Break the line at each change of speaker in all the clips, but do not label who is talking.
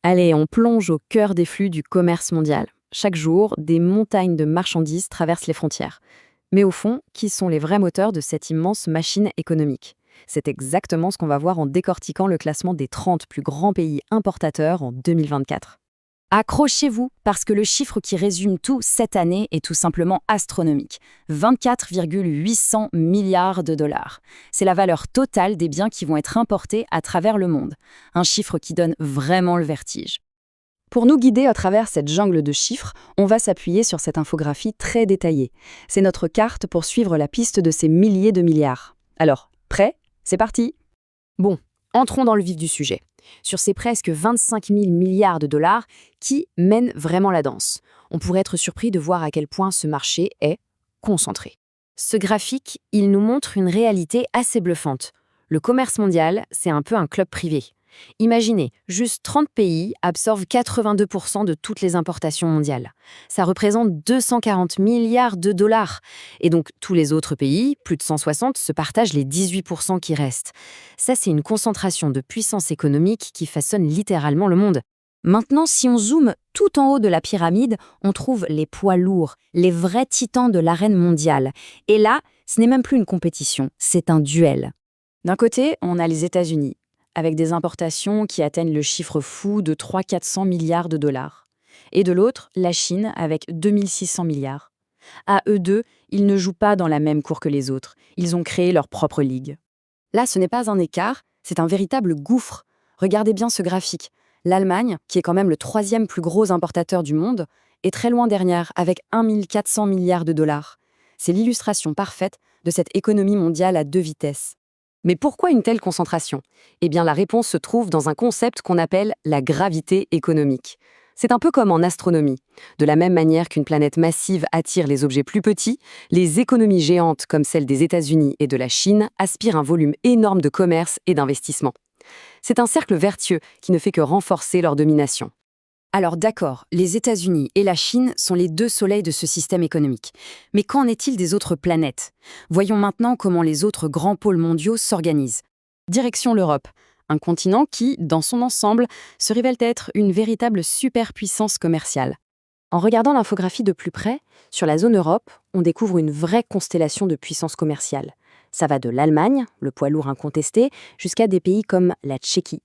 Allez, on plonge au cœur des flux du commerce mondial. Chaque jour, des montagnes de marchandises traversent les frontières. Mais au fond, qui sont les vrais moteurs de cette immense machine économique? C'est exactement ce qu'on va voir en décortiquant le classement des 30 plus grands pays importateurs en 2024.
Accrochez-vous, parce que le chiffre qui résume tout cette année est tout simplement astronomique. 24,800 milliards de dollars. C'est la valeur totale des biens qui vont être importés à travers le monde. Un chiffre qui donne vraiment le vertige.
Pour nous guider à travers cette jungle de chiffres, on va s'appuyer sur cette infographie très détaillée. C'est notre carte pour suivre la piste de ces milliers de milliards. Alors, prêt? C'est parti! Bon, entrons dans le vif du sujet. Sur ces presque 25 000 milliards de dollars, qui mène vraiment la danse? On pourrait être surpris de voir à quel point ce marché est concentré. Ce graphique, il nous montre une réalité assez bluffante. Le commerce mondial, c'est un peu un club privé. Imaginez, juste 30 pays absorbent 82% de toutes les importations mondiales. Ça représente 240 milliards de dollars. Et donc, tous les autres pays, plus de 160, se partagent les 18% qui restent. Ça, c'est une concentration de puissance économique qui façonne littéralement le monde.
Maintenant, si on zoome tout en haut de la pyramide, on trouve les poids lourds, les vrais titans de l'arène mondiale. Et là, ce n'est même plus une compétition, c'est un duel.
D'un côté, on a les États-Unis, avec des importations qui atteignent le chiffre fou de 300-400 milliards de dollars. Et de l'autre, la Chine, avec 2600 milliards. À eux deux, ils ne jouent pas dans la même cour que les autres. Ils ont créé leur propre ligue. Là, ce n'est pas un écart, c'est un véritable gouffre. Regardez bien ce graphique. L'Allemagne, qui est quand même le 3e plus gros importateur du monde, est très loin derrière, avec 1400 milliards de dollars. C'est l'illustration parfaite de cette économie mondiale à deux vitesses. Mais pourquoi une telle concentration? Eh bien, la réponse se trouve dans un concept qu'on appelle la gravité économique. C'est un peu comme en astronomie. De la même manière qu'une planète massive attire les objets plus petits, les économies géantes comme celles des États-Unis et de la Chine aspirent un volume énorme de commerce et d'investissement. C'est un cercle vertueux qui ne fait que renforcer leur domination. Alors d'accord, les États-Unis et la Chine sont les deux soleils de ce système économique. Mais qu'en est-il des autres planètes? Voyons maintenant comment les autres grands pôles mondiaux s'organisent. Direction l'Europe, un continent qui, dans son ensemble, se révèle être une véritable superpuissance commerciale. En regardant l'infographie de plus près, sur la zone Europe, on découvre une vraie constellation de puissance commerciale. Ça va de l'Allemagne, le poids lourd incontesté, jusqu'à des pays comme la Tchéquie.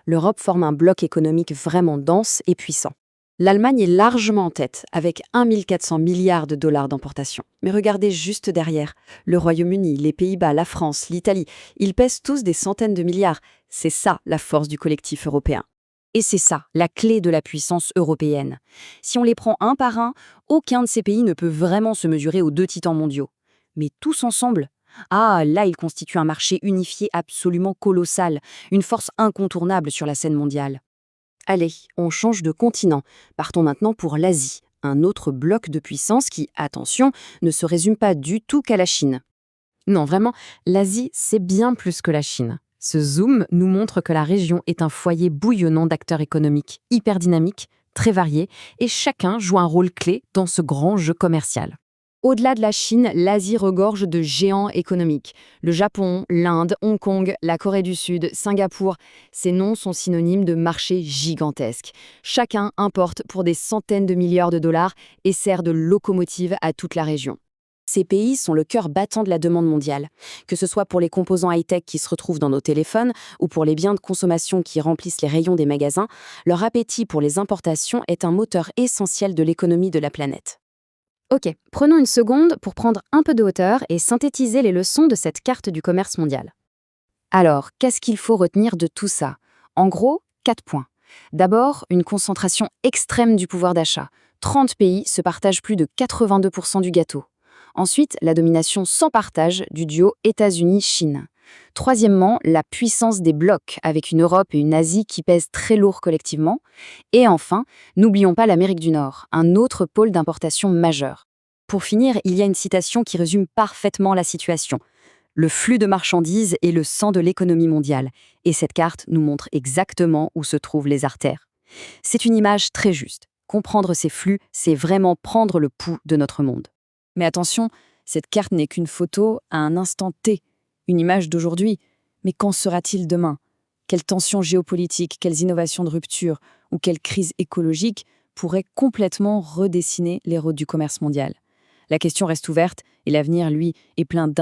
L'Europe forme un bloc économique vraiment dense et puissant. L'Allemagne est largement en tête, avec 1400 milliards de dollars d'importation. Mais regardez juste derrière, le Royaume-Uni, les Pays-Bas, la France, l'Italie, ils pèsent tous des centaines de milliards. C'est ça la force du collectif européen. Et c'est ça, la clé de la puissance européenne. Si on les prend un par un, aucun de ces pays ne peut vraiment se mesurer aux deux titans mondiaux. Mais tous ensemble, là, ils constituent un marché unifié absolument colossal, une force incontournable sur la scène mondiale. Allez, on change de continent. Partons maintenant pour l'Asie, un autre bloc de puissance qui, attention, ne se résume pas du tout qu'à la Chine. Non, vraiment, l'Asie, c'est bien plus que la Chine. Ce zoom nous montre que la région est un foyer bouillonnant d'acteurs économiques hyper dynamiques, très variés, et chacun joue un rôle clé dans ce grand jeu commercial. Au-delà de la Chine, l'Asie regorge de géants économiques. Le Japon, l'Inde, Hong Kong, la Corée du Sud, Singapour, ces noms sont synonymes de marchés gigantesques. Chacun importe pour des centaines de milliards de dollars et sert de locomotive à toute la région. Ces pays sont le cœur battant de la demande mondiale, que ce soit pour les composants high-tech qui se retrouvent dans nos téléphones ou pour les biens de consommation qui remplissent les rayons des magasins, leur appétit pour les importations est un moteur essentiel de l'économie de la planète. Ok, prenons une seconde pour prendre un peu de hauteur et synthétiser les leçons de cette carte du commerce mondial. Alors, qu'est-ce qu'il faut retenir de tout ça? En gros, 4 points. D'abord, une concentration extrême du pouvoir d'achat. 30 pays se partagent plus de 82% du gâteau. Ensuite, la domination sans partage du duo États-Unis-Chine. Troisièmement, la puissance des blocs, avec une Europe et une Asie qui pèsent très lourd collectivement. Et enfin, n'oublions pas l'Amérique du Nord, un autre pôle d'importation majeur. Pour finir, il y a une citation qui résume parfaitement la situation. Le flux de marchandises est le sang de l'économie mondiale, et cette carte nous montre exactement où se trouvent les artères. C'est une image très juste. Comprendre ces flux, c'est vraiment prendre le pouls de notre monde. Mais attention, cette carte n'est qu'une photo à un instant T, une image d'aujourd'hui. Mais qu'en sera-t-il demain? Quelles tensions géopolitiques, quelles innovations de rupture? ou quelle crise écologique pourrait complètement redessiner les routes du commerce mondial. La question reste ouverte et l'avenir, lui, est plein d'incertitudes.